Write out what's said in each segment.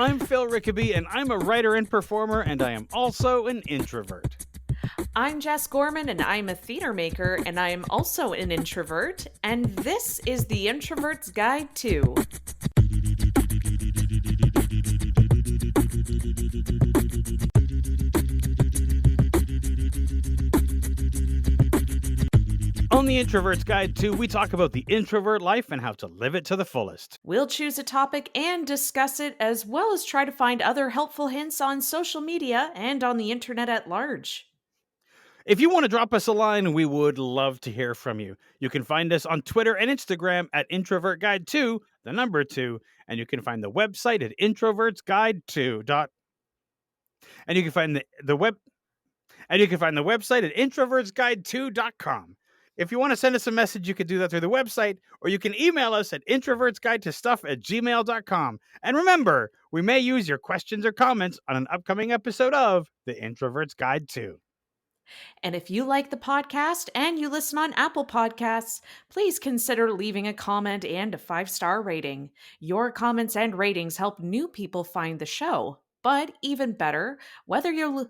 I'm Phil Rickaby, and I'm a writer and performer, and I am also an introvert. I'm Jess Gorman, and I'm a theater maker, and I am also an introvert, and this is the Introvert's Guide to. On the Introvert's Guide to, we talk about the introvert life and how to live it to the fullest. We'll choose a topic and discuss it, as well as try to find other helpful hints on social media and on the internet at large. If you want to drop us a line, we would love to hear from you. You can find us on Twitter and Instagram at introvertguide2, the number 2, and you can find the website at introvertsguide2. And you can find the website at introvertsguide2.com. If you want to send us a message, you can do that through the website, or you can email us at introvertsguidetostuff@gmail.com. And remember, we may use your questions or comments on an upcoming episode of The Introvert's Guide to. And if you like the podcast and you listen on Apple Podcasts, please consider leaving a comment and a 5-star rating. Your comments and ratings help new people find the show. But even better, whether you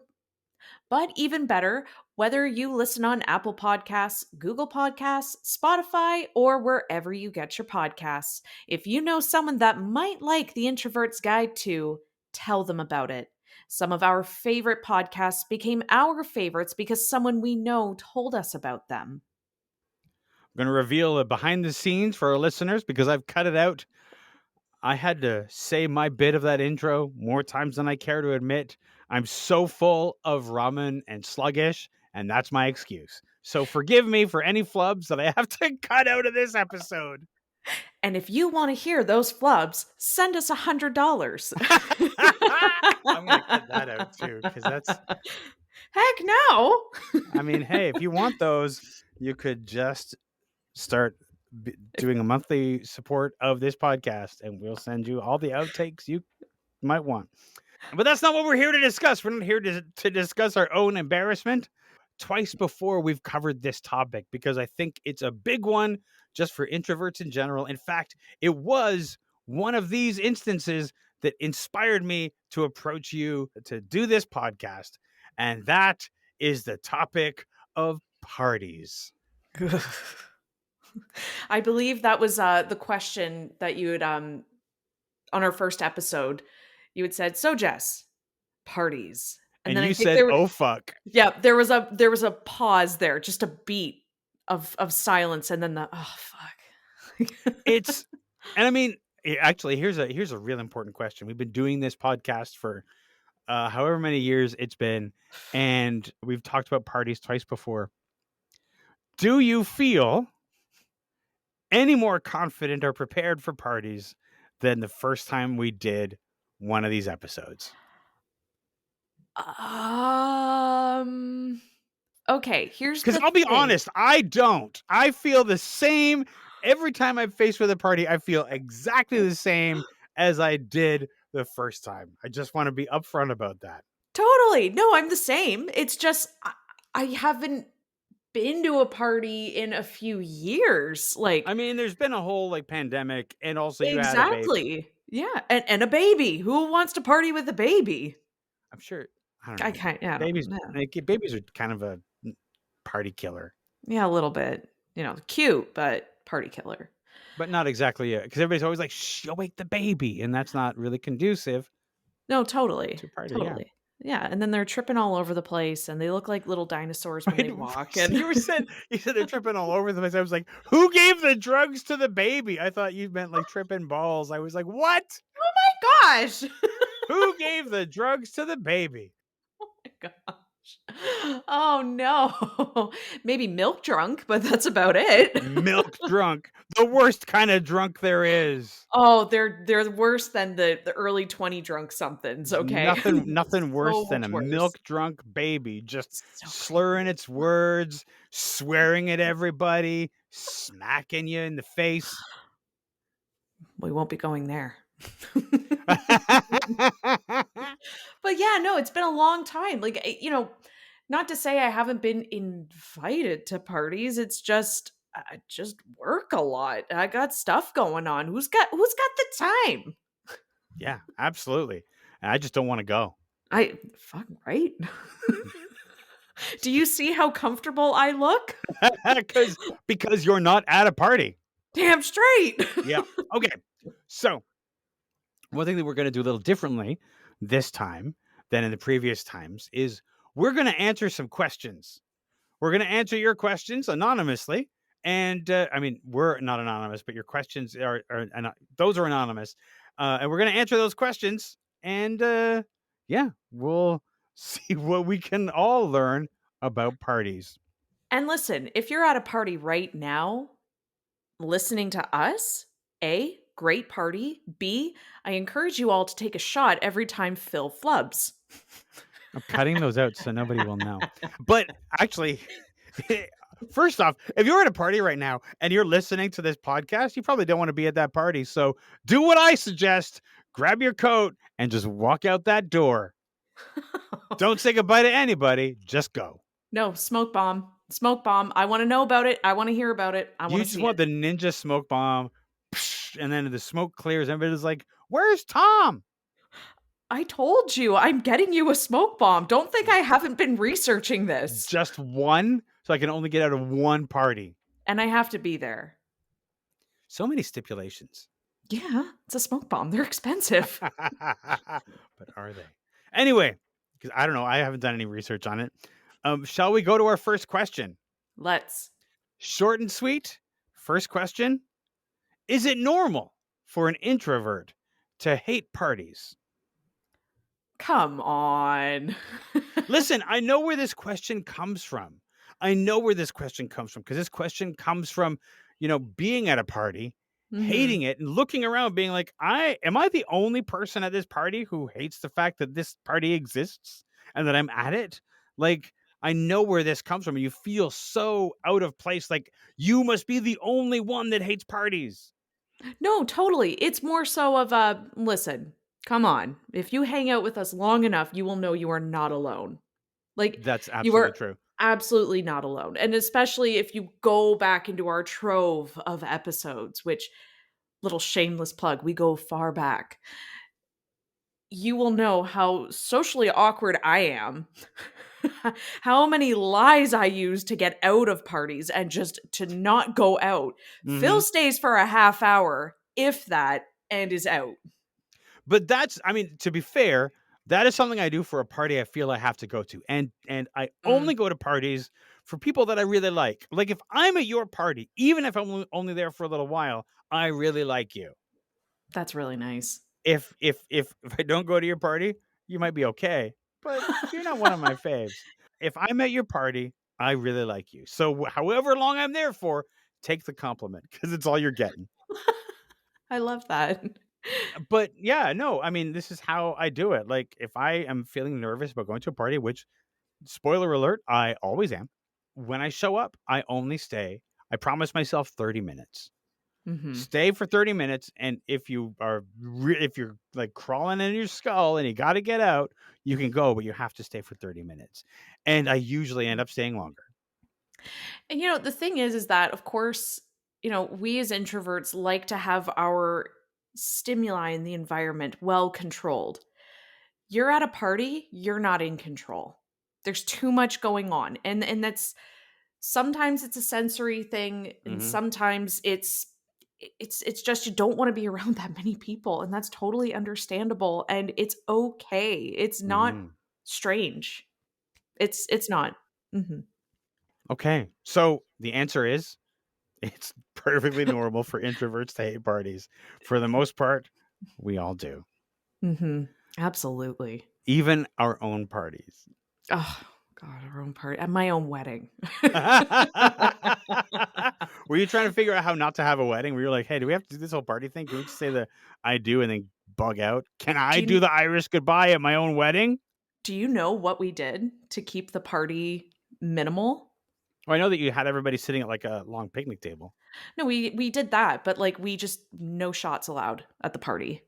listen on Apple Podcasts, Google Podcasts, Spotify, or wherever you get your podcasts, if you know someone that might like The Introvert's Guide to, tell them about it. Some of our favorite podcasts became our favorites because someone we know told us about them. I'm going to reveal a behind the scenes for our listeners because I've cut it out. I had to say my bit of that intro more times than I care to admit. I'm so full of ramen and sluggish, and that's my excuse. So forgive me for any flubs that I have to cut out of this episode. And if you want to hear those flubs, send us $100. I'm going to cut that out too, because that's... Heck no! I mean, hey, if you want those, you could just start doing a monthly support of this podcast, and we'll send you all the outtakes you might want. But that's not what we're here to discuss. We're not here to discuss our own embarrassment. Twice before we've covered this topic because I think it's a big one just for introverts in general. In fact, it was one of these instances that inspired me to approach you to do this podcast. And that is the topic of parties. I believe that was the question that you had on our first episode. You had said, "So Jess, parties," and then you said, "Oh fuck." Yeah, there was a pause there, just a beat of silence, and then oh fuck. And I mean, actually, here's a real important question. We've been doing this podcast for however many years it's been, and we've talked about parties twice before. Do you feel any more confident or prepared for parties than the first time we did one of these episodes? Okay, here's because I'll be honest, I don't. I feel the same every time I'm faced with a party. I feel exactly the same as I did the first time. I just want to be upfront about that. Totally. No, I'm the same. It's just I haven't been to a party in a few years. Like, I mean, there's been a whole pandemic, and also you exactly. had a baby. Yeah, and a baby. Who wants to party with a baby? I'm sure. I don't know. Babies are kind of a party killer. Yeah, a little bit. Cute, but party killer. But not exactly it, because everybody's always like, "Shh, you'll wake the baby," and that's not really conducive. No, totally. To party, totally. Yeah, and then they're tripping all over the place, and they look like little dinosaurs when they walk. And you said they're tripping all over the place. I was like, who gave the drugs to the baby? I thought you meant like tripping balls. I was like, what? Oh my gosh! Who gave the drugs to the baby? Oh my gosh! Oh no! Maybe milk drunk, but that's about it. Milk drunk, the worst kind of drunk there is. Oh, they're worse than the early 20 drunk somethings. Okay, nothing worse than a milk drunk baby just slurring its words, swearing at everybody, smacking you in the face. We won't be going there. But yeah, no, it's been a long time. Not to say I haven't been invited to parties. It's just I just work a lot. I got stuff going on. Who's got the time? Yeah, absolutely. And I just don't want to go. I fuck right. Do you see how comfortable I look? because because you're not at a party. Damn straight. Yeah. Okay. So one thing that we're going to do a little differently this time than in the previous times is we're going to answer some questions. We're going to answer your questions anonymously. And I mean, we're not anonymous, but your questions those are anonymous. And we're going to answer those questions. And yeah, we'll see what we can all learn about parties. And listen, if you're at a party right now listening to us, A, great party. B, I encourage you all to take a shot every time Phil flubs. I'm cutting those out so nobody will know. But actually, first off, if you're at a party right now and you're listening to this podcast, you probably don't want to be at that party. So do what I suggest, grab your coat and just walk out that door. Don't say goodbye to anybody, just go. No, smoke bomb. Smoke bomb. I want to know about it. I want to hear about it. I want You to just see it. want the ninja smoke bomb, and then the smoke clears. Everybody's like, "Where's Tom?" I told you, I'm getting you a smoke bomb. Don't think I haven't been researching this. Just one, so I can only get out of one party. And I have to be there. So many stipulations. Yeah, it's a smoke bomb. They're expensive. But are they? Anyway, because I don't know, I haven't done any research on it. Shall we go to our first question? Let's. Short and sweet. First question: is it normal for an introvert to hate parties? Come on. Listen, I know where this question comes from. I know where this question comes from because this question comes from, being at a party, Mhm. hating it, and looking around, being like, am I the only person at this party who hates the fact that this party exists and that I'm at it? Like, I know where this comes from. And you feel so out of place. Like, you must be the only one that hates parties. No, totally. It's more so of a listen, come on. If you hang out with us long enough, you will know you are not alone. Like, That's you absolutely are true. absolutely not alone. And especially if you go back into our trove of episodes, which little shameless plug, we go far back. You will know how socially awkward I am. How many lies I use to get out of parties and just to not go out. Phil Hmm. stays for a half hour, if that, and is out. But I mean, to be fair, that is something I do for a party I feel I have to go to. And I Mm, only go to parties for people that I really like. Like if I'm at your party, even if I'm only there for a little while, I really like you. that's really nice. If I don't go to your party, you might be okay, but you're not one of my faves. If I'm at your party, I really like you. So however long I'm there for, take the compliment because it's all you're getting. I love that. But yeah, no, I mean, this is how I do it. Like, if I am feeling nervous about going to a party, which, spoiler alert, I always am, when I show up, I only stay, I promise myself 30 minutes. Mhm. Stay for 30 minutes. And if you're like crawling in your skull and you got to get out, you can go, but you have to stay for 30 minutes. And I usually end up staying longer. And the thing is that of course, we as introverts like to have our stimuli in the environment well controlled. You're at a party, you're not in control. There's too much going on. And that's sometimes it's a sensory thing and Hmm. sometimes it's just you don't want to be around that many people and that's totally understandable and it's okay. It's not Hmm. strange. It's not. Mhm. Okay. So the answer is it's perfectly normal for introverts to hate parties. For the most part, we all do. Mhm. Absolutely. Even our own parties. Oh god, our own party at my own wedding. Were you trying to figure out how not to have a wedding? Were you like, "Hey, do we have to do this whole party thing? Can we just say the I do and then bug out? Can I Do do you the Irish goodbye at my own wedding?" do you know what we did to keep the party minimal? Well, I know that you had everybody sitting at like a long picnic table. No, we did that, but, like, we just no shots allowed at the party.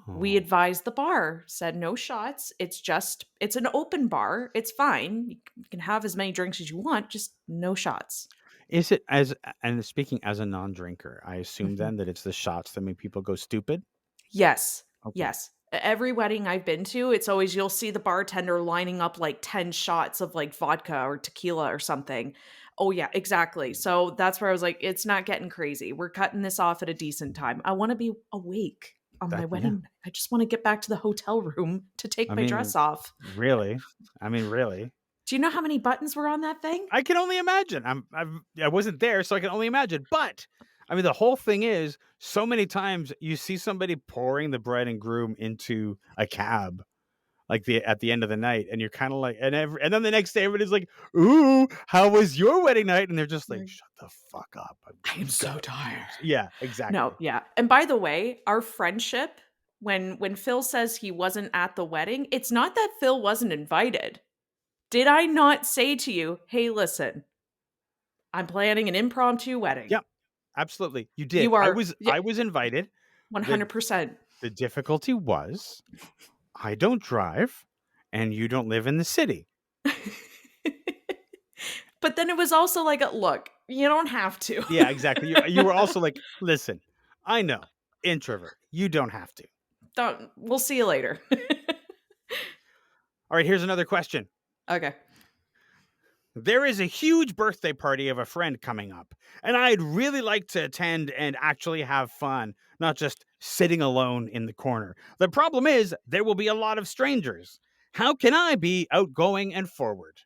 We Oh. advised the bar, said, "No shots, it's an open bar, it's fine, you can have as many drinks as you want, just no shots." Is it as and speaking as a non-drinker, I assume Mhm. then that it's the shots that make people go stupid? Yes. Okay. Yes. Every wedding I've been to, it's always you'll see the bartender lining up like 10 shots of like vodka or tequila or something. Oh, yeah, exactly. So that's where I was like, it's not getting crazy. We're cutting this off at a decent time. I want to be awake on my That yeah. wedding night. I just want to get back to the hotel room to I take my mean, dress off. really. I mean, really. Do you know how many buttons were on that thing? I can only imagine. I wasn't there, so I can only imagine. But I mean, the whole thing is so many times you see somebody pouring the bride and groom into a cab, like at the end of the night, and you're kind of like, and then the next day everybody's like, "Ooh, how was your wedding night?" And they're just like, Mm. "Shut the fuck up! I am You so gotta tired. leave." Yeah, No, exactly. yeah. And by the way, our friendship, when Phil says he wasn't at the wedding, it's not that Phil wasn't invited. Did I not say to you, "Hey, listen, I'm planning an impromptu wedding." Yep, absolutely. You did. You are I was invited. the 100%. The difficulty was I don't drive, and you don't live in the city. But then it was also like, look, you don't have to. Yeah, exactly. You were also like, "Listen, I know, introvert, you don't have to." Don't, we'll see you later. All right, here's another question. Okay. There is a huge birthday party of a friend coming up, and I'd really like to attend and actually have fun, not just sitting alone in the corner. The problem is, there will be a lot of strangers. How can I be outgoing and forward?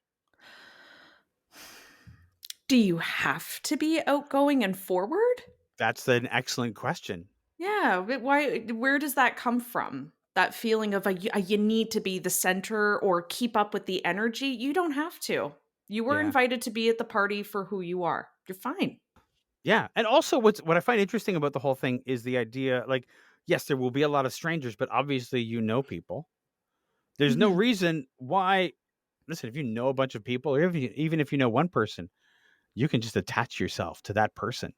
Do you have to be outgoing and forward? That's an excellent question. Yeah, but why where does that come from? That feeling of you need to be the center or keep up with the energy? You don't have to. You were Yeah. invited to be at the party for who you are. You're fine. Yeah, and also what I find interesting about the whole thing is the idea like, yes, there will be a lot of strangers, but obviously you know people. There's no Mhm. reason why listen, if you know a bunch of people, or even if you know one person, you can just attach yourself to that person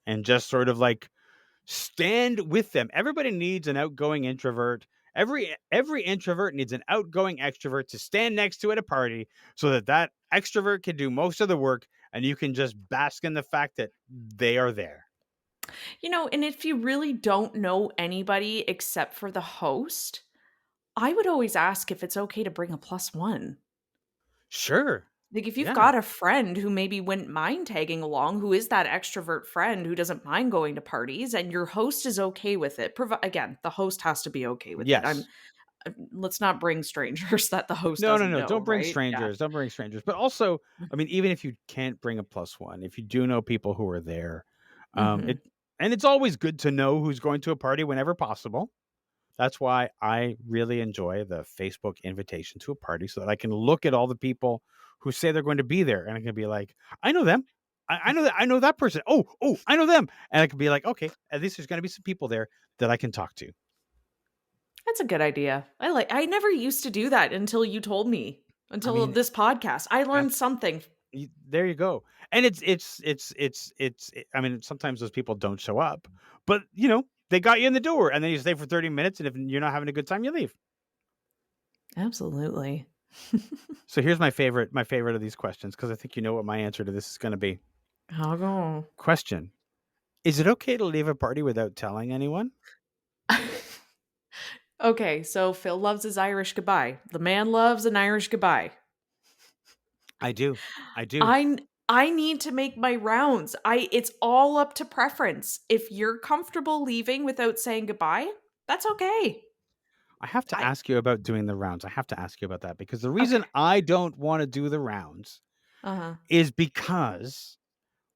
and just sort of like stand with them. Everybody needs an outgoing introvert. Every introvert needs an outgoing extrovert to stand next to at a party so that that extrovert can do most of the work and you can just bask in the fact that they are there. And if you really don't know anybody except for the host, I would always ask if it's okay to bring a plus one. Sure. Like, if you've Yeah. got a friend who maybe wouldn't mind tagging along, who is that extrovert friend who doesn't mind going to parties, and your host is okay with it. Again, the host has to be okay with it. Yes. Let's not bring strangers that the host No, no, doesn't no. know, Don't bring right? Yeah. strangers. Don't bring strangers. But also, I mean, even if you can't bring a plus one, if you do know people who are there, Mhm. it and it's always good to know who's going to a party whenever possible. That's why I really enjoy the Facebook invitation to a party so that I can look at all the people who say they're going to be there and I can be like, I know them. I know that person. Oh, I know them. And I can be like, okay, at least there's going to be some people there that I can talk to. That's a good idea. I never used to do that until you told me, I until mean, this podcast. I learned that's something. there you go. And I mean, sometimes those people don't show up, but they got you in the door and then you stay for 30 minutes. And if you're not having a good time, you leave. Absolutely. So here's my favorite of these questions, because I think you know what my answer to this is going to be. I'll go. Question: is it okay to leave a party without telling anyone? Okay, so Phil loves his Irish goodbye. The man loves an Irish goodbye. I do. I do. I need to make my rounds. It's all up to preference. If you're comfortable leaving without saying goodbye, that's okay. I have to I ask you about doing the rounds. I have to ask you about that because the Okay. reason I don't want to do the rounds Uh-huh. is because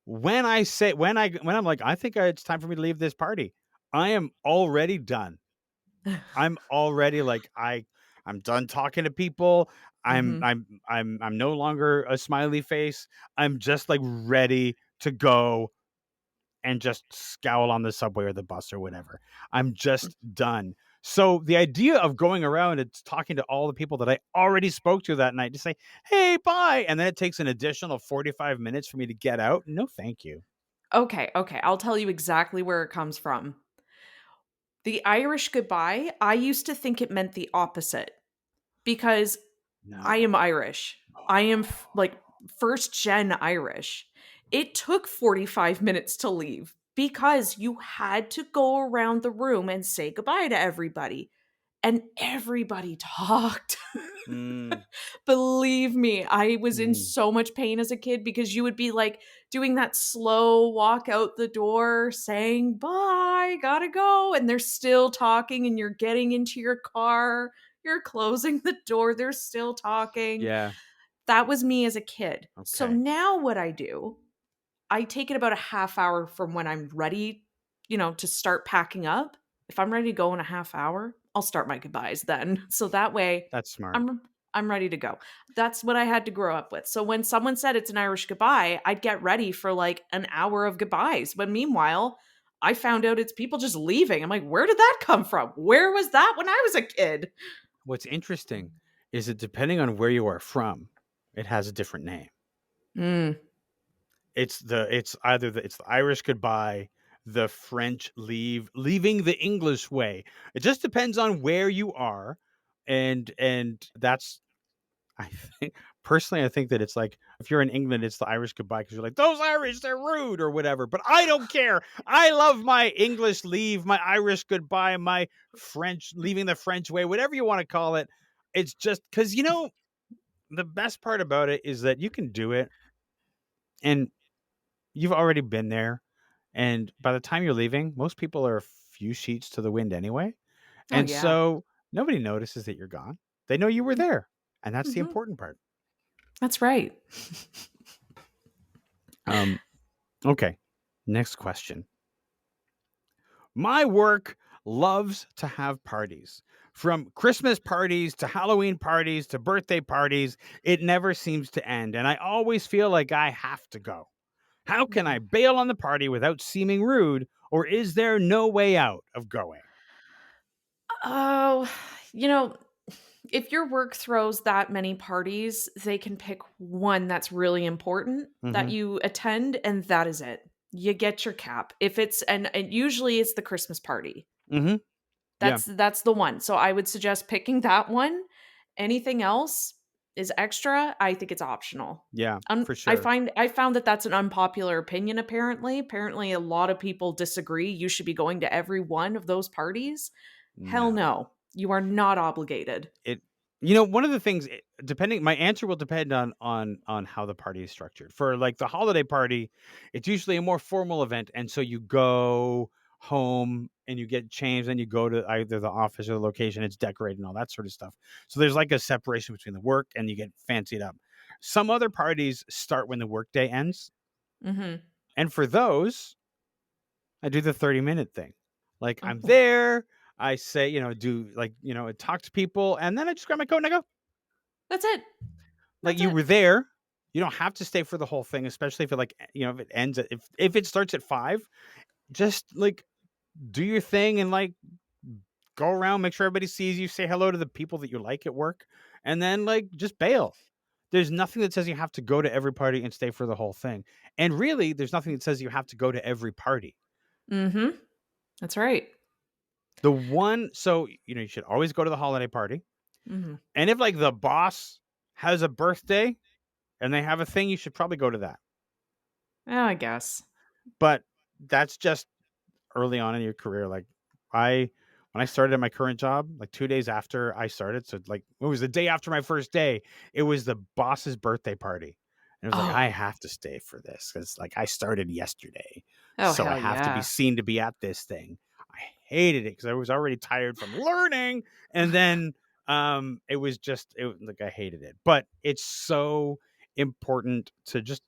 when I'm like, I think it's time for me to leave this party, I am already done. I'm already like I'm done talking to people. Mhm. I'm no longer a smiley face. I'm just like ready to go and just scowl on the subway or the bus or whatever. I'm just done. So the idea of going around and talking to all the people that I already spoke to that night to say, "Hey, bye," and then it takes an additional 45 minutes for me to get out. No, thank you. Okay, okay. I'll tell you exactly where it comes from. The Irish goodbye, I used to think it meant the opposite because I am No. Irish. I am like first gen Irish. It took 45 minutes to leave. because you had to go around the room and say goodbye to everybody. And everybody talked. Mm, Believe me, I was in mm. so much pain as a kid because you would be like doing that slow walk out the door saying, bye, gotta go. And they're still talking, and you're getting into your car, you're closing the door, they're still talking. Yeah. That was me as a kid. So Okay. now what I do, I take it about a half hour from when I'm ready, to start packing up. If I'm ready to go in a half hour, I'll start my goodbyes then. So that way That's smart. I'm ready to go. That's what I had to grow up with. So when someone said it's an Irish goodbye, I'd get ready for like an hour of goodbyes. But meanwhile, I found out it's people just leaving. I'm like, where did that come from? Where was that when I was a kid? What's interesting is that depending on where you are from, it has a different name. Mm. It's the Irish goodbye, the French leaving the English way. It just depends on where you are, and that's I think personally I think that it's like if you're in England, it's the Irish goodbye because you're like those Irish, they're rude or whatever. But I don't care. I love my English leave, my Irish goodbye, my French leaving the French way, whatever you want to call it. It's just because the best part about it is that you can do it and you've already been there. And by the time you're leaving, most people are a few sheets to the wind anyway. Oh And yeah. so nobody notices that you're gone. They know you were there. And that's the Hmm. important part. That's right. Um, okay. Next question. My work loves to have parties. From Christmas parties to Halloween parties to birthday parties, it never seems to end. And I always feel like I have to go. How can I bail on the party without seeming rude? Or is there no way out of going? Oh, you know, if your work throws that many parties, they can pick one that's really important that Mm you attend, and that is it. You get your cap. If it's and usually it's the Christmas party. hmm. Mm hmm. Yeah. That's the one. So I would suggest picking that one. Anything else is extra. I think it's optional. Yeah. For I sure. find I found that that's an unpopular opinion. Apparently, a lot of people disagree. You should be going to every one of those parties. Hell No. no, you are not obligated. It one of the things depending my answer will depend on how the party is structured. For like the holiday party, it's usually a more formal event and so you go home and you get changed and you go to either the office or the location, it's decorated and all that sort of stuff. So there's like a separation between the work and you get fancied up. Some other parties start when the workday ends, Mhm. and for those I do the 30-minute thing. Like I'm Oh, there, I say, do like, talk to people, and then I just grab my coat and I go. that's it. Like That's you it. were there. You don't have to stay for the whole thing, especially if it like, if it ends at if it starts at 5, just like do your thing and like go around, make sure everybody sees you, say hello to the people that you like at work, and then like just bail. There's nothing that says you have to go to every party and stay for the whole thing. And really, there's nothing that says you have to go to every party. Mhm. That's right. The one so, you should always go to the holiday party. Mhm. And if like the boss has a birthday and they have a thing, you should probably go to that. Yeah, I guess. But that's just early on in your career. Like I when I started at my current job, like 2 days after I started, so like it was the day after my first day, it was the boss's birthday party. And it was like, I Oh. have to stay for this because like I started yesterday. Oh, So I hell have to be yeah. seen to be at this thing. I hated it because I was already tired from learning. And then it was just like I hated it. But it's so important to just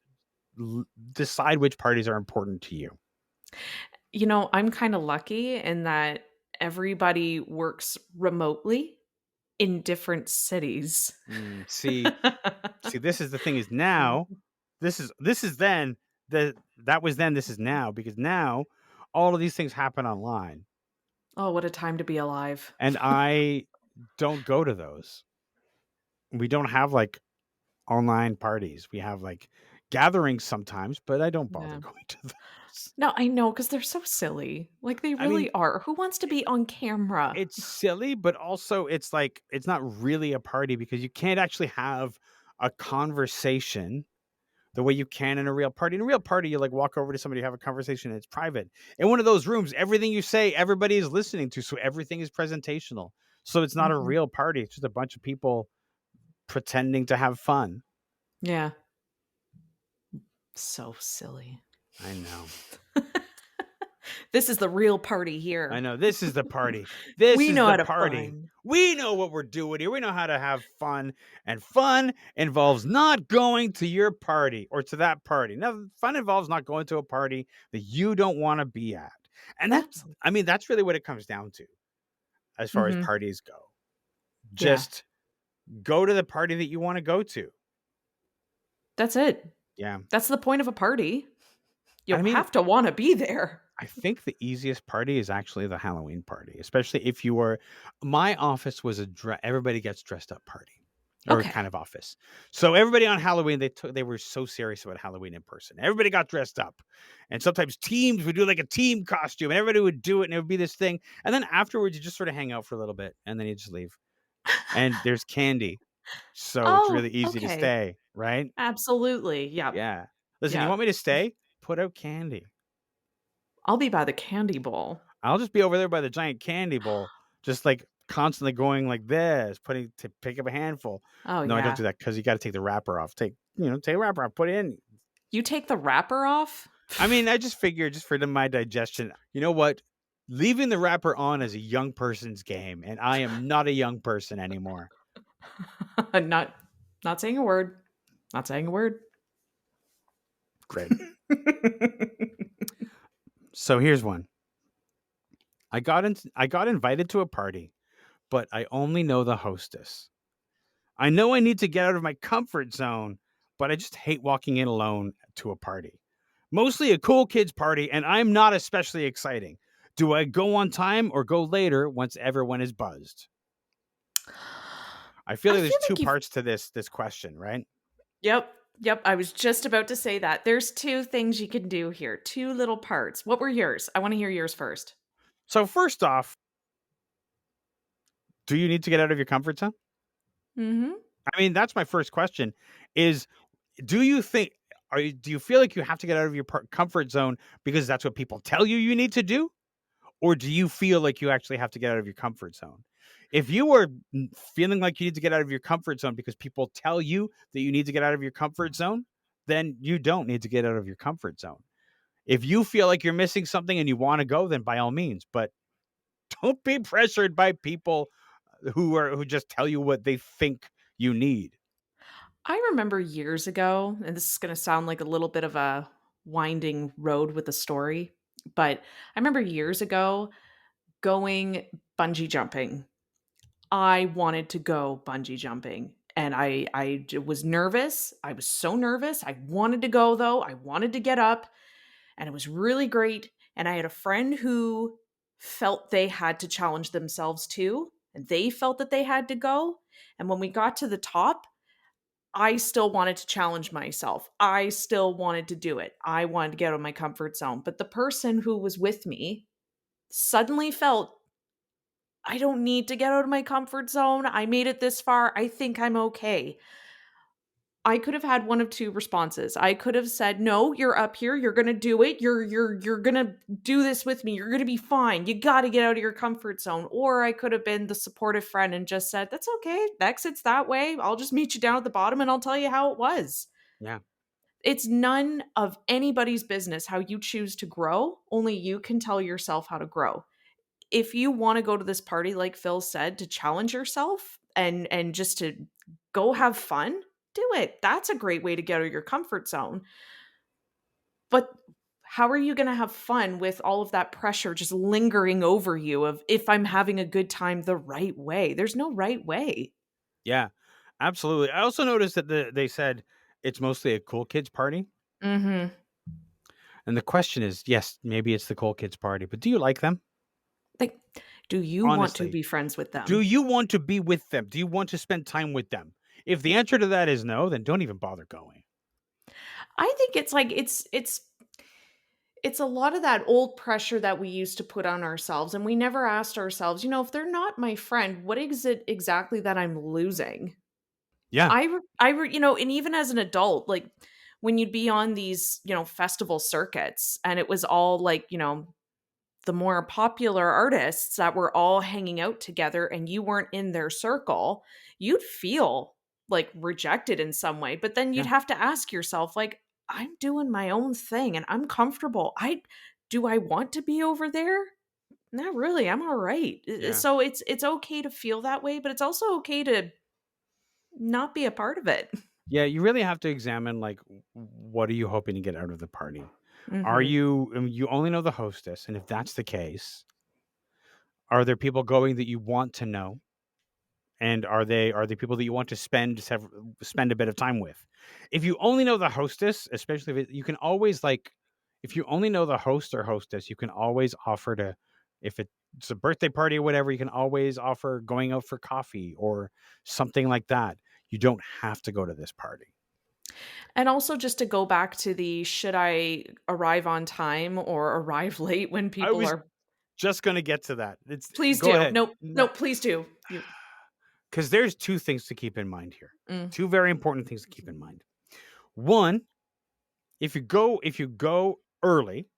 decide which parties are important to you. I'm kinda lucky in that everybody works remotely in different cities. See, this is the thing is now, this is then, that was then, this is now, because now all of these things happen online, Oh, what a time to be alive. and I don't go to those. We don't have, like, online parties. We have, like, gatherings sometimes, but I don't bother Yeah. going to those. No, I know, because 'cause they're so silly. Like, they I mean, really are. Who wants to be on camera? it's silly, but also it's like it's not really a party because you can't actually have a conversation the way you can in a real party. In a real party, you like walk over to somebody, have a conversation, and it's private. In one of those rooms, everything you say, everybody is listening to, so everything is presentational. So it's not a Mhm. real party. It's just a bunch of people pretending to have fun. Yeah. So silly. I know. This is the real party I here. know. This is the party. This We is know the how to party. fun. We know what we're doing here. We know how to have fun. And fun involves not going to your party or to that party. Now, fun involves not going to a party that you don't want to be at. And Absolutely. I mean, that's really what it comes down to as far as Mhm. parties go. Yeah. Just go to the party that you want to go to. That's it. Yeah. That's the point of a party. I You mean, have to wanna be there. I think the easiest party is actually the Halloween party, especially if you were my office was everybody gets dressed up party or kind Okay. of office. So everybody on Halloween, they were so serious about Halloween in person. Everybody got dressed up. And sometimes teams would do like a team costume and everybody would do it and it would be this thing. And then afterwards you just sort of hang out for a little bit and then you just leave. And there's candy. So it's Oh, really easy to okay. stay, right? Absolutely. Yep. Yeah. Listen, you Yep. want me to stay? Put out candy. I'll be by the candy bowl. I'll just be over there by the giant candy bowl, just like constantly going like this, putting to pick up a handful. Oh, No, I don't yeah. do that because you got to take the wrapper off. Take the wrapper off, put it in. You take the wrapper off? I mean, I just figure just for my digestion. You know what? Leaving the wrapper on is a young person's game, and I am not a young person anymore. Not not saying a word. Not saying a word. Great. So here's one. I got invited to a party, but I only know the hostess. I know I need to get out of my comfort zone, but I just hate walking in alone to a party. Mostly a cool kids party, and I'm not especially exciting. Do I go on time or go later once everyone is buzzed? I feel I like there's feel two like you've parts to this question, right? Yep. Yep, I was just about to say that. There's 2 things you can do here, 2 little parts. What were yours? I wanna hear yours first. So first off, do you need to get out of your comfort zone? Mhm. I mean, that's my first question is do you think do you feel like you have to get out of your comfort zone because that's what people tell you you need to do? Or do you feel like you actually have to get out of your comfort zone? If you are feeling like you need to get out of your comfort zone because people tell you that you need to get out of your comfort zone, then you don't need to get out of your comfort zone. If you feel like you're missing something and you want to go, then by all means, but don't be pressured by people who just tell you what they think you need. I remember years ago, and this is gonna sound like a little bit of a winding road with a story, but I remember years ago going bungee jumping. I wanted to go bungee jumping, and was nervous. I was so nervous. I wanted to go, though. I wanted to get up, and it was really great, and I had a friend who felt they had to challenge themselves too, and they felt that they had to go, and when we got to the top, I still wanted to challenge myself. I still wanted to do it. I wanted to get out of my comfort zone, but the person who was with me suddenly felt, "I don't need to get out of my comfort zone. I made it this far. I think I'm okay." I could have had one of 2 responses. I could have said, "No, you're up here. You're gonna do it. You're gonna do this with me. You're gonna be fine. You gotta get out of your comfort zone." Or I could have been the supportive friend and just said, "That's okay. The exit's that way. I'll just meet you down at the bottom and I'll tell you how it was." Yeah. It's none of anybody's business how you choose to grow. Only you can tell yourself how to grow. If you want to go to this party, like Phil said, to challenge yourself and just to go have fun, do it. That's a great way to get out of your comfort zone. But how are you going to have fun with all of that pressure just lingering over you of if I'm having a good time the right way? There's no right way. Yeah. Absolutely. I also noticed that they said it's mostly a cool kids party. Mhm. And the question is, yes, maybe it's the cool kids party, but do you like them? Like, do you want to Honestly, be friends with do them? you want to be with them? Do you want to spend time with them? If the answer to that is no, then don't even bother going. I think it's like it's a lot of that old pressure that we used to put on ourselves, and we never asked ourselves, if they're not my friend, what is it exactly that I'm losing? Yeah. And even as an adult, like when you'd be on these, festival circuits and it was all like, the more popular artists that were all hanging out together and you weren't in their circle, you'd feel like rejected in some way. But then you'd Yeah. have to ask yourself, like, I'm doing my own thing and I'm comfortable. I want to be over there? Not really. I'm all right. Yeah. So it's okay to feel that way, but it's also okay to not be a part of it. Yeah, you really have to examine, like, what are you hoping to get out of the party? Are Mhm. you you only know the hostess, and if that's the case, are there people going that you want to know? And are they people that you want to spend a bit of time with? If you only know the hostess, especially if you can always, like, if you only know the host or hostess, you can always offer to, if it's a birthday party or whatever, you can always offer going out for coffee or something like that. You don't have to go to this party. And also just to go back to the should I arrive on time or arrive late when I people was are just gonna get to that. It's please Go do. ahead. No, No, no, please do. You because there's two things to keep in mind here. mm, Two very important things to keep in mind. One, if you go early,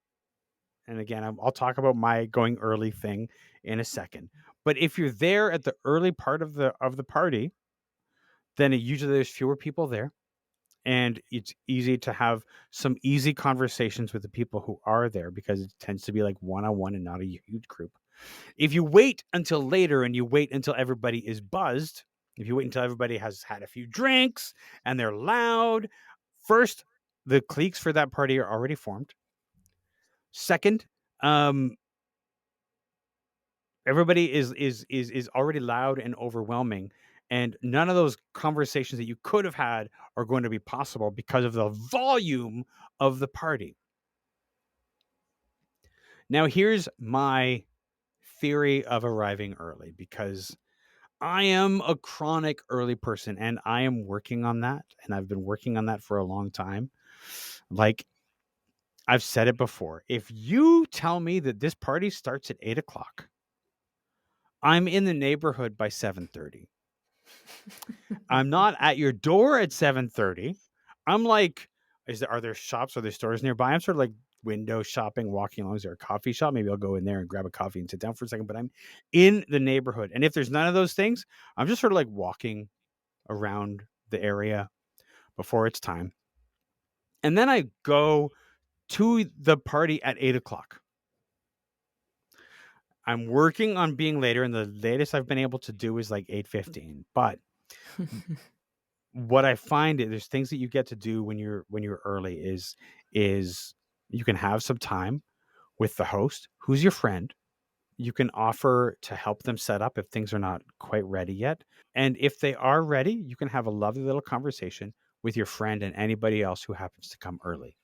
and again, I'll talk about my going early thing in a second. But if you're there at the early part of the party, then usually there's fewer people there, and it's easy to have some easy conversations with the people who are there because it tends to be like one on one and not a huge group. If you wait until later and you wait until everybody is buzzed, if you wait until everybody has had a few drinks and they're loud, first, the cliques for that party are already formed. Second, um, everybody is already loud and overwhelming, and none of those conversations that you could have had are going to be possible because of the volume of the party. Now, here's my theory of arriving early, because I am a chronic early person and I am working on that, and I've been working on that for a long time. Like, I've said it before. If you tell me that this party starts at 8 o'clock, I'm in the neighborhood by 7:30. I'm not at your door at 7:30. I'm like, are there shops? Are there stores nearby? I'm sort of like window shopping, walking along. Is there a coffee shop? Maybe I'll go in there and grab a coffee and sit down for a second. But I'm in the neighborhood. And if there's none of those things, I'm just sort of like walking around the area before it's time. And then I go to the party at 8 o'clock. I'm working on being later, and the latest I've been able to do is like 8:15. But what I find is there's things that you get to do when you're early is you can have some time with the host, who's your friend. You can offer to help them set up if things are not quite ready yet. And if they are ready, you can have a lovely little conversation with your friend and anybody else who happens to come early.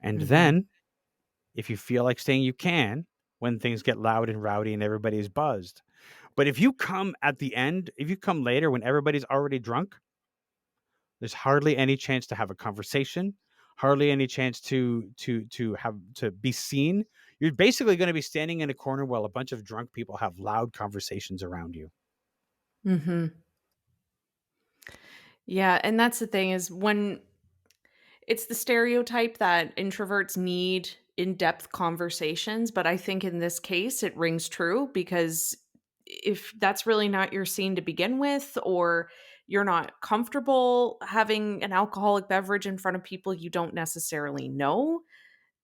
And mhm. then if you feel like staying, you can, when things get loud and rowdy and everybody is buzzed. But if you come at the end, if you come later when everybody's already drunk, there's hardly any chance to have a conversation, hardly any chance to be seen. You're basically going to be standing in a corner while a bunch of drunk people have loud conversations around you. Mhm. Yeah, and that's the thing is when it's the stereotype that introverts need in-depth conversations, but I think in this case it rings true because if that's really not your scene to begin with, or you're not comfortable having an alcoholic beverage in front of people you don't necessarily know,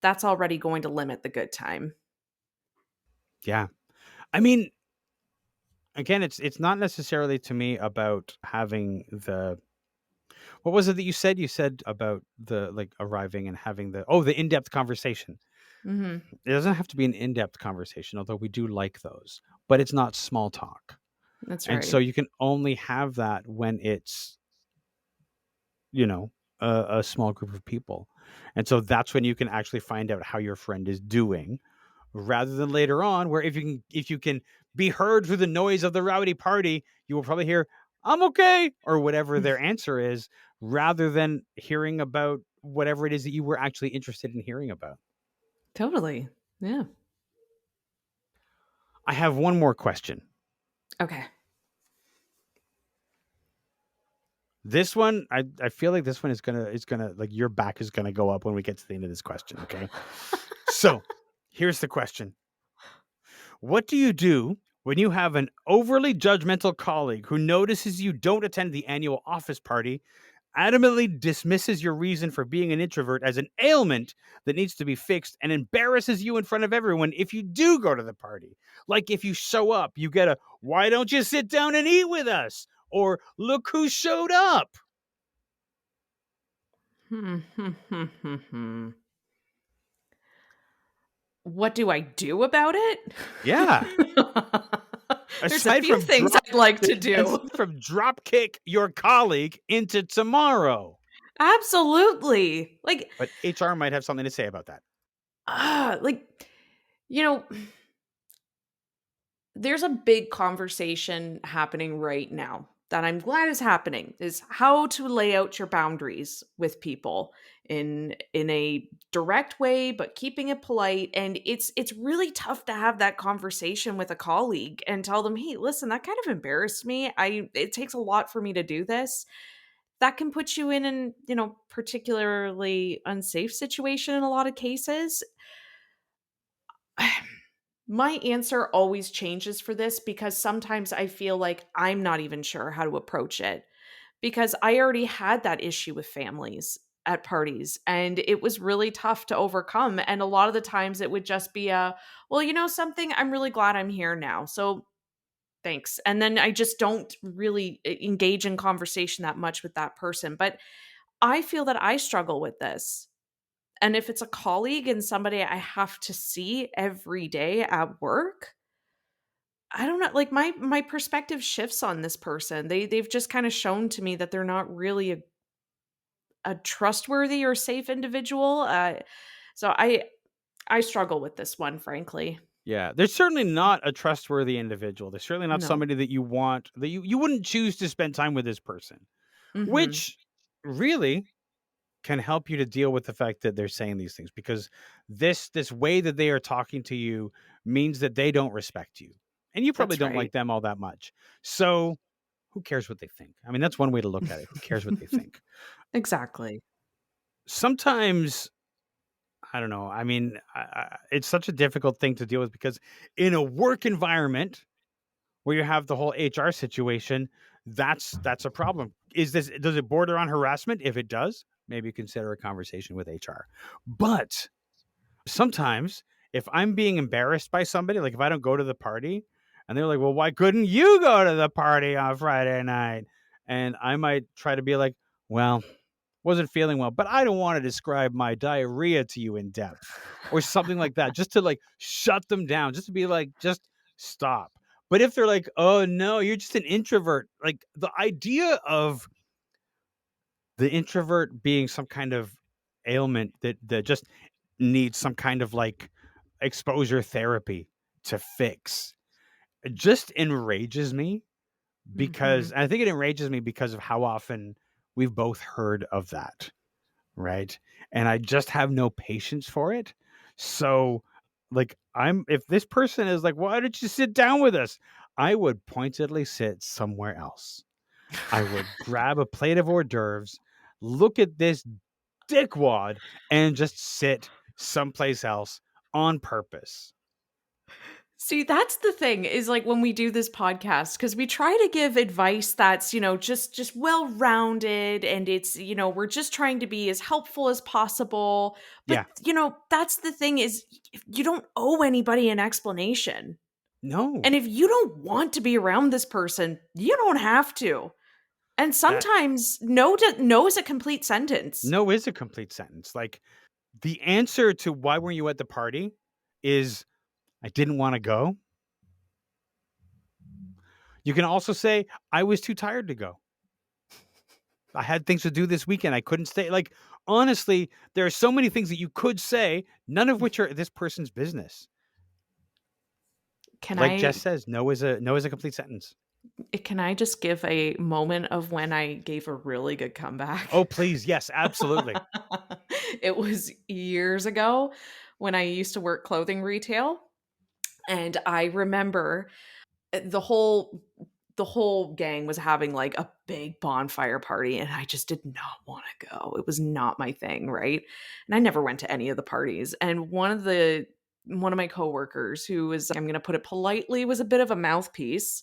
that's already going to limit the good time. Yeah. I mean, again, it's not necessarily to me about having the, what was it that you said? You said about the, like, arriving and having the in-depth conversation. Mhm. It doesn't have to be an in-depth conversation, although we do like those, but it's not small talk. That's And right. so you can only have that when it's, you know, a small group of people. And so that's when you can actually find out how your friend is doing, rather than later on, where if you can be heard through the noise of the rowdy party, you will probably hear, "I'm okay," or whatever their answer is, rather than hearing about whatever it is that you were actually interested in hearing about. Totally. Yeah. I have one more question. Okay. This one, I feel like this one is gonna like your back is gonna go up when we get to the end of this question. Okay, so here's the question: what do you do when you have an overly judgmental colleague who notices you don't attend the annual office party, adamantly dismisses your reason for being an introvert as an ailment that needs to be fixed, and embarrasses you in front of everyone if you do go to the party? Like if you show up, you get a "Why don't you sit down and eat with us?" or "Look who showed up." Hmm, hmm, hmm, hmm, hmm. What do I do about it? Yeah. There's a Aside few from things drop I'd like to do. aside from drop kick your colleague into tomorrow. Absolutely. But HR might have something to say about that. Like, you know, there's a big conversation happening right now that I'm glad is happening is how to lay out your boundaries with people in a direct way but keeping it polite, and it's really tough to have that conversation with a colleague and tell them, "Hey, listen, that kind of embarrassed me. I It takes a lot for me to do this." That can put you in an, particularly unsafe situation in a lot of cases. My answer always changes for this because sometimes I feel like I'm not even sure how to approach it because I already had that issue with families at parties and it was really tough to overcome. And a lot of the times it would just be well, you know something, I'm really glad I'm here now. So thanks. And then I just don't really engage in conversation that much with that person. But I feel that I struggle with this. And if it's a colleague and somebody I have to see every day at work, I don't know, like, my perspective shifts on this person. They've just kinda shown to me that they're not really a trustworthy or safe individual, so I struggle with this one, frankly. Yeah, they're certainly not a trustworthy individual. They're certainly not No. somebody that you wouldn't choose to spend time with this person, Mhm. which really can help you to deal with the fact that they're saying these things because this way that they are talking to you means that they don't respect you. And you probably That's don't like right. them all that much. So, who cares what they think? I mean, that's one way to look at it. Who cares what they think? Exactly. Sometimes I don't know. I mean, it's such a difficult thing to deal with because in a work environment where you have the whole HR situation, that's a problem. Does it border on harassment? If it does, maybe consider a conversation with HR. But sometimes if I'm being embarrassed by somebody, like if I don't go to the party and they're like, "Well, why couldn't you go to the party on Friday night?" And I might try to be like, "Well, wasn't feeling well, but I don't want to describe my diarrhea to you in depth," or something like that, just to like shut them down, just to be like, just stop. But if they're like, "Oh no, you're just an introvert," like the idea of the introvert being some kind of ailment that just needs some kind of like exposure therapy to fix, it just enrages me because Mhm. I think it enrages me because of how often we've both heard of that. Right? And I just have no patience for it. So, like, if this person is like, "Why don't you sit down with us?" I would pointedly sit somewhere else. I would grab a plate of hors d'oeuvres, look at this dickwad, and just sit someplace else on purpose. See, that's the thing is like when we do this podcast cuz we try to give advice that's, just well-rounded and it's, we're just trying to be as helpful as possible. But, Yeah. that's the thing is you don't owe anybody an explanation. No. And if you don't want to be around this person, you don't have to. And That sometimes no is a complete sentence. no is a complete sentence. Like, the answer to "Why weren't you at the party?" is, "I didn't wanna go." You can also say, "I was too tired to go. I had things to do this weekend. I couldn't stay." Like, honestly, there are so many things that you could say, none of which are this person's business. Can Like Jess I says, no is a complete sentence. can I just give a moment of when I gave a really good Oh, comeback? please. Yes, absolutely. It was years ago when I used to work clothing retail, and I remember the whole the whole gang was having like a big bonfire party and I just did not want to go. It was not my thing, right? And I never went to any of the parties. And one of my coworkers who was, I'm going to put it politely, was a bit of a mouthpiece,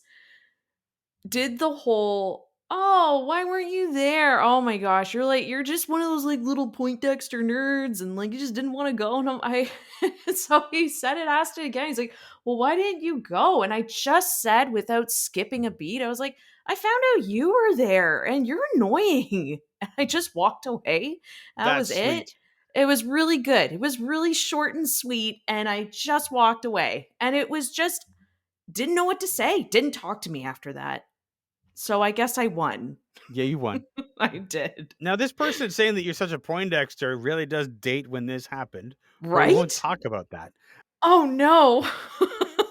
did the whole, "Oh, why weren't you there? Oh my gosh, you're just one of those like little Poindexter nerds and like you just didn't want to go." And I so he said it, asked it again. He's like, "Well, why didn't you go?" And I just said without skipping a beat, I was like, "I found out you were there and you're annoying." And I just walked away. That That's was it. sweet. It was really good. It was really short and sweet and I just walked away. And it was just didn't know what to say. Didn't talk to me after that. So I guess I won. Yeah, you won. I did. Now, this person saying that you're such a Poindexter really does date when this happened, but we won't Right? talk about that. Oh no.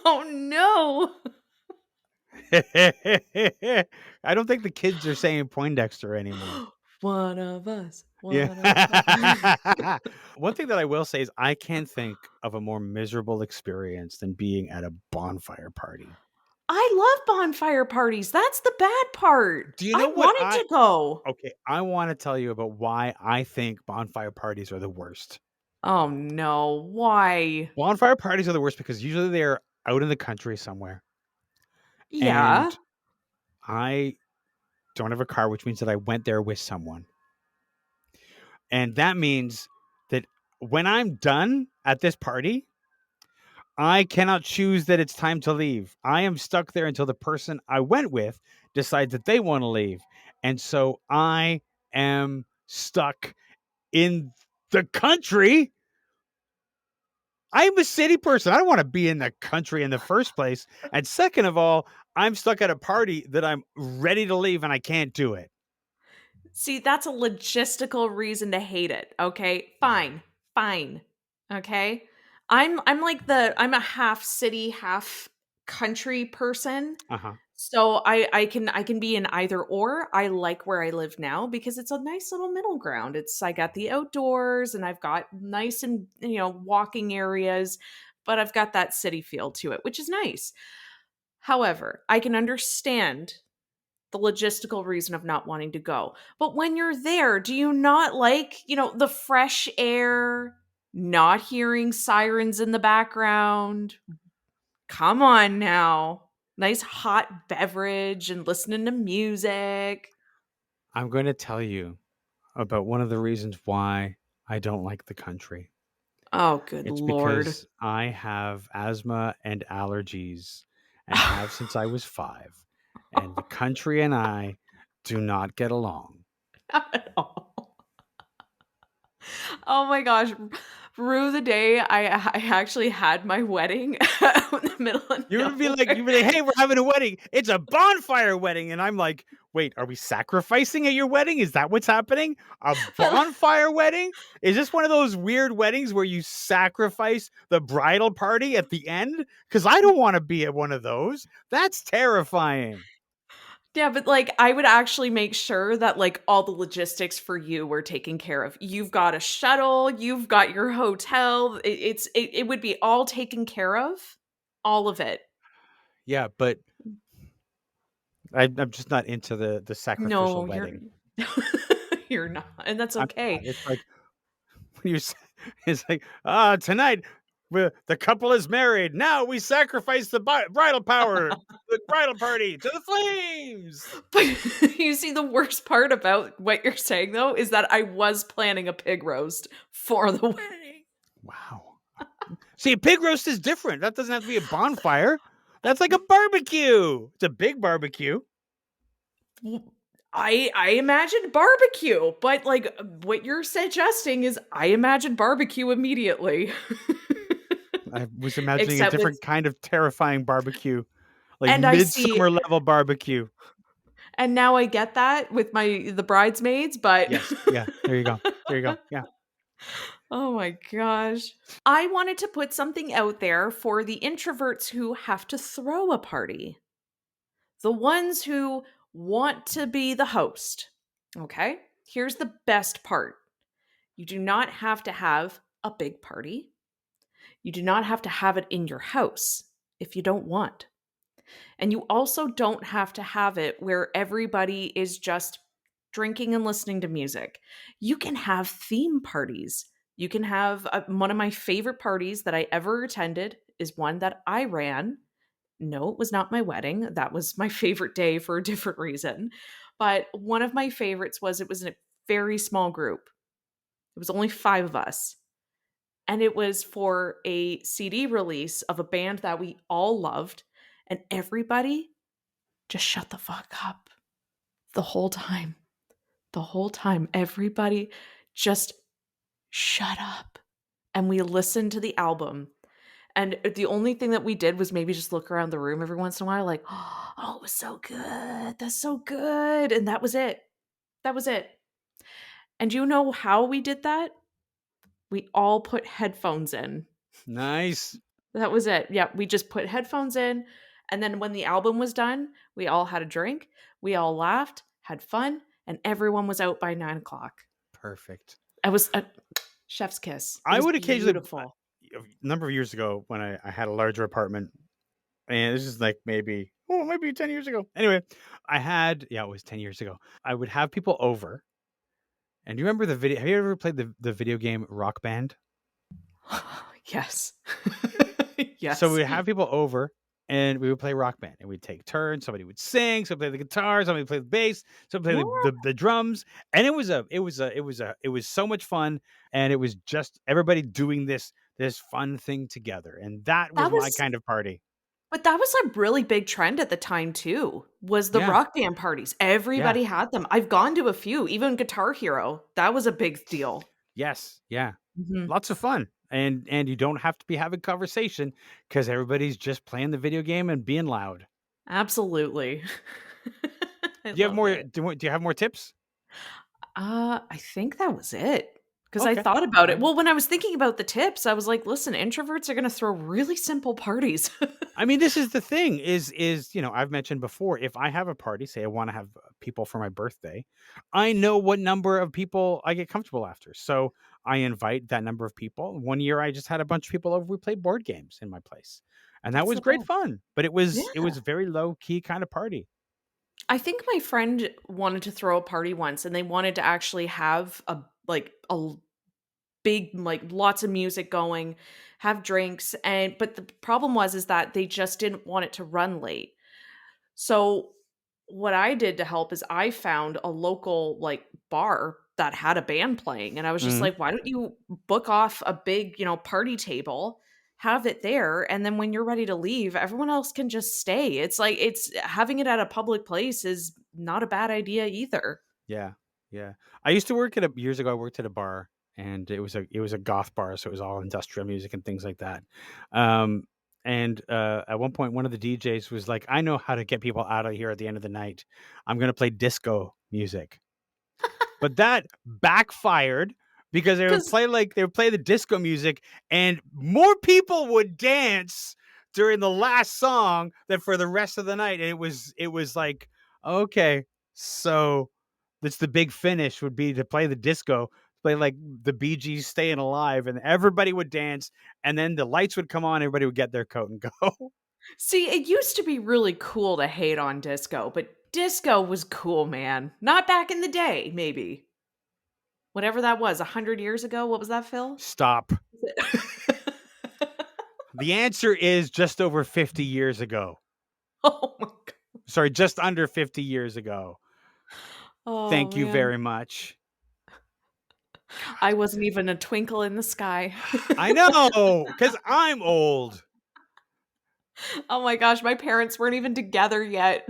Oh no. I don't think the kids are saying Poindexter anymore. One of us. Yeah. One of us. One thing that I will say is I can't think of a more miserable experience than being at a bonfire party. I love bonfire parties. That's the bad part. Do you know I what wanted to go. okay, I want to tell you about why I think bonfire parties are the worst. Oh no. Why? Bonfire parties are the worst because usually they're out in the country somewhere. Yeah. And I don't have a car, which means that I went there with someone. And that means that when I'm done at this party, I cannot choose that it's time to leave. I am stuck there until the person I went with decides that they want to leave. And so I am stuck in the country. I'm a city person. I don't want to be in the country in the first place. And second of all, I'm stuck at a party that I'm ready to leave and I can't do it. See, that's a logistical reason to hate it, okay? Fine. Fine. Okay? I'm a half city, half country person. Uh huh. So I can be in either or. I like where I live now because it's a nice little middle ground. I got the outdoors and I've got nice and walking areas, but I've got that city feel to it, which is nice. However, I can understand the logistical reason of not wanting to go. But when you're there, do you not like, the fresh air, not hearing sirens in the background? Come on now. Nice hot beverage and listening to music. I'm going to tell you about one of the reasons why I don't like the country. Oh, good It's lord. because I have asthma and allergies and have since I was 5. And the country and I do not get along. Not at all. Oh my gosh. Rue the day I actually had my wedding out in the middle of You'd nowhere. be like, "Hey, we're having a wedding. It's a bonfire wedding." And I'm like, "Wait, are we sacrificing at your wedding? Is that what's happening? A bonfire wedding? Is this one of those weird weddings where you sacrifice the bridal party at the end? Cuz I don't want to be at one of those. That's terrifying." Yeah, but like I would actually make sure that like all the logistics for you were taken care of. You've got a shuttle, you've got your hotel. It would be all taken care of, all of it. Yeah, but I'm just not into the sacrificial No, you're wedding. you're not, and that's I'm okay. not. It's like when you s it's like, tonight, the couple is married. Now we sacrifice the bridal party to the flames." But you see, the worst part about what you're saying though is that I was planning a pig roast for the wedding. Wow. See, a pig roast is different. That doesn't have to be a bonfire. That's like a barbecue. It's a big barbecue. I imagined barbecue, but like what you're suggesting is I imagine barbecue immediately. I was imagining a Except with different kind of terrifying barbecue, like and I see midsummer level barbecue. and now I get that with the bridesmaids, but Yes. Yeah. There you go. There you go. Yeah. oh my gosh. I wanted to put something out there for the introverts who have to throw a party. The ones who want to be the host. Okay? Here's the best part. You do not have to have a big party. You do not have to have it in your house if you don't want. And you also don't have to have it where everybody is just drinking and listening to music. You can have theme parties. You can have one of my favorite parties that I ever attended is one that I ran. No, it was not my wedding. That was my favorite day for a different reason. But one of my favorites was it was in a very small group. It was only 5 of us. And it was for a CD release of a band that we all loved, and everybody just shut the fuck up the whole time. The whole time, everybody just shut up. And we listened to the album. And the only thing that we did was maybe just look around the room every once in a while, like, oh, it was so good. That's so good. And that was it. That was it. And you know how we did that? We all put headphones in. Nice. That was it. Yeah, we just put headphones in, and then when the album was done, we all had a drink, we all laughed, had fun, and everyone was out by 9 o'clock. Perfect. I was a chef's kiss. It I was would occasionally, beautiful. a number of years ago when I had a larger apartment, and this is like maybe 10 years ago. Anyway, it was 10 years ago. I would have people over. And do you remember the video? Have you ever played the video game Rock Band? Yes. So we Yes. would have people over and we would play Rock Band and we'd take turns. Somebody would sing, somebody play the guitar, somebody play the bass, somebody play What? the drums. And it was so much fun. And it was just everybody doing this fun thing together. And that was That my was kind of party. but that was a really big trend at the time too, was the Yeah. rock band parties. Yeah. Everybody had them. I've gone to a few, even Guitar Hero. That was a big deal. Yes. Yeah. Mhm. Lots of fun. And you don't have to be having conversation because everybody's just playing the video game and being loud. Absolutely. I Do you have love more it. do you have more tips? I think that was it. Because I Okay. thought about All it. right. Well, when I was thinking about the tips, I was like, listen, introverts are gonna throw really simple parties. I mean, this is the thing I've mentioned before, if I have a party, say I want to have people for my birthday, I know what number of people I get comfortable after. So I invite that number of people. One year I just had a bunch of people over. We played board games in my place. And that That's was the great best. fun. But Yeah. it was a very low key kind of party. I think my friend wanted to throw a party once, and they wanted to actually have a big, like, lots of music going, have drinks, and but the problem was is that they just didn't want it to run late. So, what I did to help is I found a local, like, bar that had a band playing, and I was just Mhm. like, "Why don't you book off a big, party table, have it there, and then when you're ready to leave, everyone else can just stay." It's like it's having it at a public place is not a bad idea either. Yeah, yeah. I used to work at a years ago, I worked at a bar, and it was a goth bar, so it was all industrial music and things like that. Um, at one point, one of the DJs was like, "I know how to get people out of here at the end of the night. I'm gonna play disco music." But that backfired because Because they would play the disco music and more people would dance during the last song than for the rest of the night. And it was like, okay, so that's the big finish would be to play the disco, play like the Bee Gees Staying Alive, and everybody would dance, and then the lights would come on, everybody would get their coat and go. see, it used to be really cool to hate on disco, but disco was cool, man. Not back in the day, maybe. Whatever that was, 100 years ago? What was that, Phil? Stop. Was it The answer is just over 50 years ago. Oh my god. Sorry, just under 50 years ago. Oh, Thank you man. very much. I God. wasn't even a twinkle in the sky. I know, because I'm old. Oh my gosh, my parents weren't even together yet.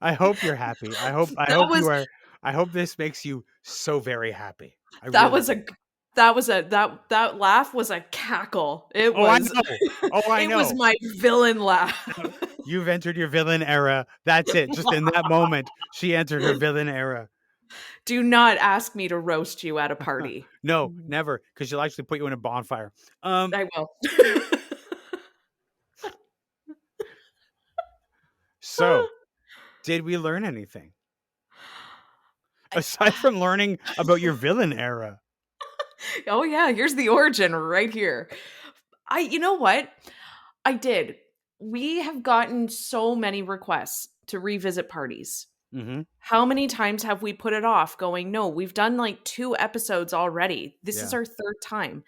I hope you're happy. That was I hope this makes you so very happy. I that really was do. a that laugh was a cackle. It Oh, I was know. Oh, I it was know. my villain laugh. You've entered your villain era. That's it. Just in that moment, she entered her villain era. Do not ask me to roast you at a party. No, never, because she'll actually put you in a bonfire. Um, I will. so did we learn anything? I Aside from learning about your villain era. Oh yeah, here's the origin right here. You know what? I did. We have gotten so many requests to revisit parties. Hmm. How many times have we put it off going, no, we've done like 2 episodes already. This is Yeah. our third time.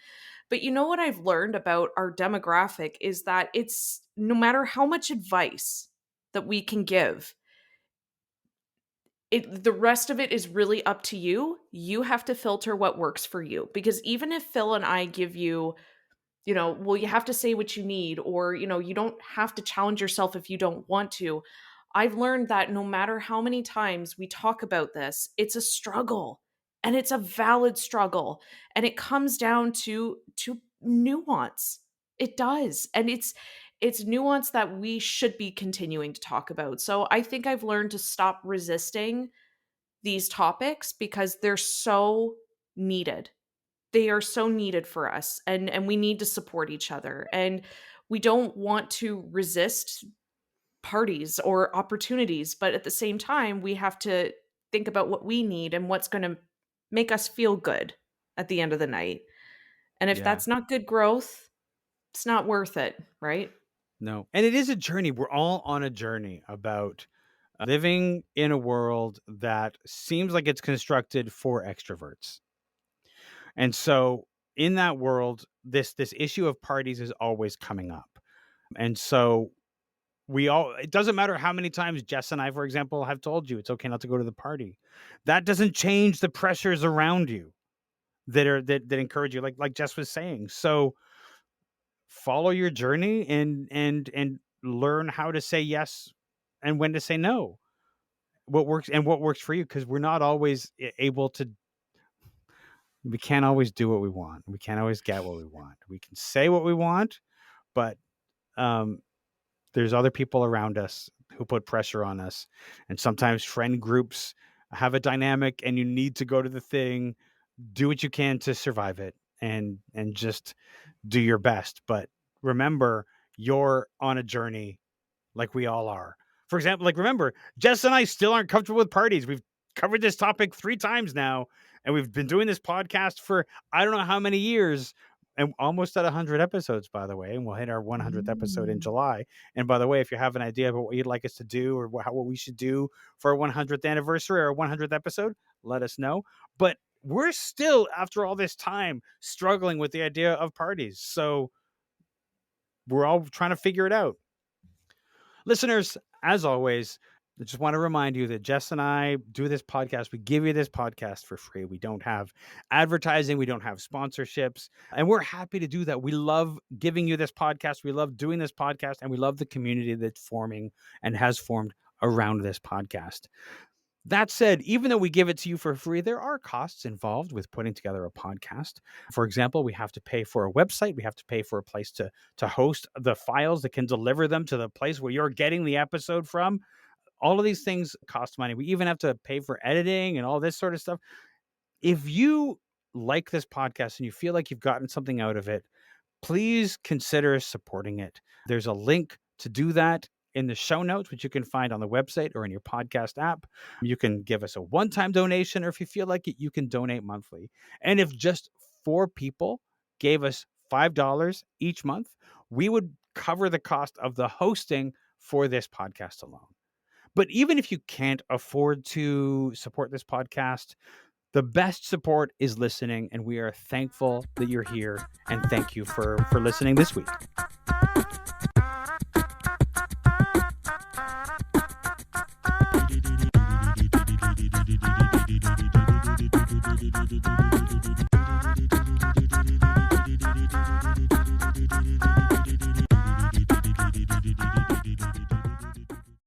But you know what I've learned about our demographic is that it's no matter how much advice that we can give, the rest of it is really up to you. You have to filter what works for you. Because even if Phil and I give you, well, you have to say what you need, or, you don't have to challenge yourself if you don't want to. I've learned that no matter how many times we talk about this, it's a struggle and it's a valid struggle. And it comes down to nuance. It does. And it's nuance that we should be continuing to talk about. So I think I've learned to stop resisting these topics because they're so needed. They are so needed for us, and we need to support each other, and we don't want to resist parties or opportunities, but at the same time we have to think about what we need and what's going to make us feel good at the end of the night. And if Yeah. that's not good growth, it's not worth it, right? No. And it is a journey. We're all on a journey about living in a world that seems like it's constructed for extroverts. And so in that world, this issue of parties is always coming up. And so it doesn't matter how many times Jess and I, for example, have told you it's okay not to go to the party. That doesn't change the pressures around you that encourage you, like Jess was saying. So follow your journey and learn how to say yes and when to say no. What works for you, because we're not always able to. We can't always do what we want. We can't always get what we want. We can say what we want, but um, there's other people around us who put pressure on us, and sometimes friend groups have a dynamic, and you need to go to the thing. Do what you can to survive it, and just do your best. But remember, you're on a journey like we all are. For example, like remember, Jess and I still aren't comfortable with parties. We've covered this topic 3 times now, and we've been doing this podcast for I don't know how many years, and almost at 100 episodes, by the way. And we'll hit our 100th episode in Mm. July. And by the way, if you have an idea about what you'd like us to do or what we should do for our 100th anniversary or 100th episode, let us know. But we're still, after all this time, struggling with the idea of parties. So we're all trying to figure it out. Listeners, as always, I just want to remind you that Jess and I do this podcast. We give you this podcast for free. We don't have advertising, we don't have sponsorships, and we're happy to do that. We love giving you this podcast. We love doing this podcast, and we love the community that's forming and has formed around this podcast. That said, even though we give it to you for free, there are costs involved with putting together a podcast. For example, we have to pay for a website. We have to pay for a place to host the files that can deliver them to the place where you're getting the episode from. All of these things cost money. We even have to pay for editing and all this sort of stuff. If you like this podcast and you feel like you've gotten something out of it, please consider supporting it. There's a link to do that in the show notes, which you can find on the website or in your podcast app. You can give us a one-time donation, or if you feel like it, you can donate monthly. And if just 4 people gave us $5 each month, we would cover the cost of the hosting for this podcast alone. But even if you can't afford to support this podcast, the best support is listening, and we are thankful that you're here, and thank you for listening this week.